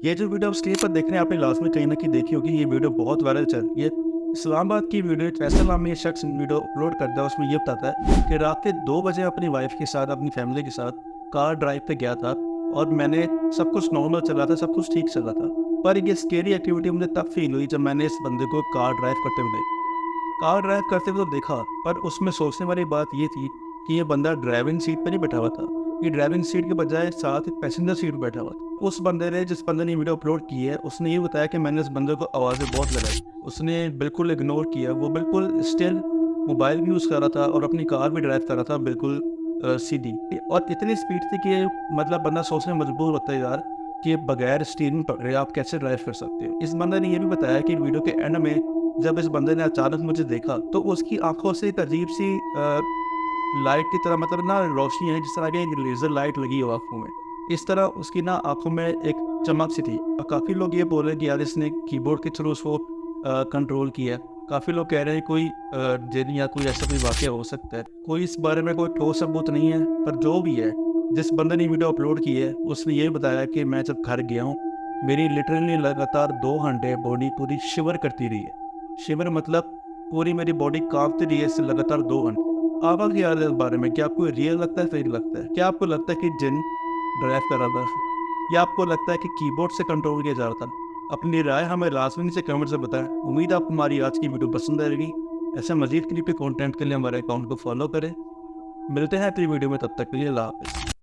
ये जो वीडियो आप स्क्रीन पर देख रहे हैं, आपने लास्ट में कहीं ना कहीं देखी होगी। ये वीडियो बहुत वायरल चल रही है। इस्लामाबाद की वीडियो, फैसल नाम में ये शख्स वीडियो अपलोड करता है। उसमें ये बताता है कि रात के 2 बजे अपनी वाइफ के साथ, अपनी फैमिली के साथ कार ड्राइव पे गया था और मैंने सब कुछ नॉर्मल चला था, सब कुछ ठीक चला था। पर ये स्केरी एक्टिविटी मुझे तब फील हुई जब मैंने इस बंदे को कार ड्राइव करते हुए देखा। कार ड्राइव करते हुए तो देखा, पर उसमें सोचने वाली बात ये थी कि ये बंदा ड्राइविंग सीट पे नहीं बैठा हुआ था। ये ड्राइविंग सीट के बजाय साथ एक पैसेंजर सीट पे बैठा हुआ था। उस बंदे ने, जिस बंदे ने वीडियो अपलोड की है, उसने ये बताया कि मैंने उस बंदे को आवाज़ें बहुत लगाई। उसने बिल्कुल इग्नोर किया। वो बिल्कुल स्टिल मोबाइल भी यूज़ कर रहा था और अपनी कार भी ड्राइव कर रहा था बिल्कुल सीधी। और इतनी स्पीड थी कि मतलब बंदा सोचने मजबूर होता है यार कि बगैर स्टीयरिंग पकड़े आप कैसे ड्राइव कर सकते हो। इस बंदे ने ये भी बताया कि वीडियो के एंड में जब इस बंदे ने अचानक मुझे देखा तो उसकी आंखों से एक अजीब सी लाइट की तरह, मतलब ना रोशनी है जिस तरह की एक लेज़र लाइट लगी हो आंखों में, इस तरह उसकी ना आंखों में एक चमक सी थी। और काफ़ी लोग ये बोल रहे हैं कि यार इसने कीबोर्ड के थ्रू उसको कंट्रोल किया। काफ़ी लोग कह रहे हैं कोई जिन या कोई ऐसा कोई वाक़या हो सकता है। कोई इस बारे में कोई ठोस सबूत नहीं है, पर जो भी है, जिस बंदे ने वीडियो अपलोड की है उसने ये बताया कि मैं जब घर गया हूँ, मेरी लिटरली लगातार 2 घंटे बॉडी पूरी शिवर करती रही है। शिवर मतलब पूरी मेरी बॉडी कांपती रही है इससे लगातार 2 घंटे। आपका क्या ख्याल है इस बारे में? क्या आपको रियल लगता है, फेक लगता है? क्या आपको लगता है कि जिन ड्राइव कर रहा था, या आपको लगता है कि कीबोर्ड से कंट्रोल किया जा रहा था? अपनी राय हमें लाजमी नीचे कमेंट से बताएं। उम्मीद है आपको हमारी आज की वीडियो पसंद आएगी। ऐसे मजीद क्लिप के कंटेंट के लिए हमारे अकाउंट को फॉलो करें। मिलते हैं अगली वीडियो में, तब तक के लिए अल्लाह हाफ़िज़।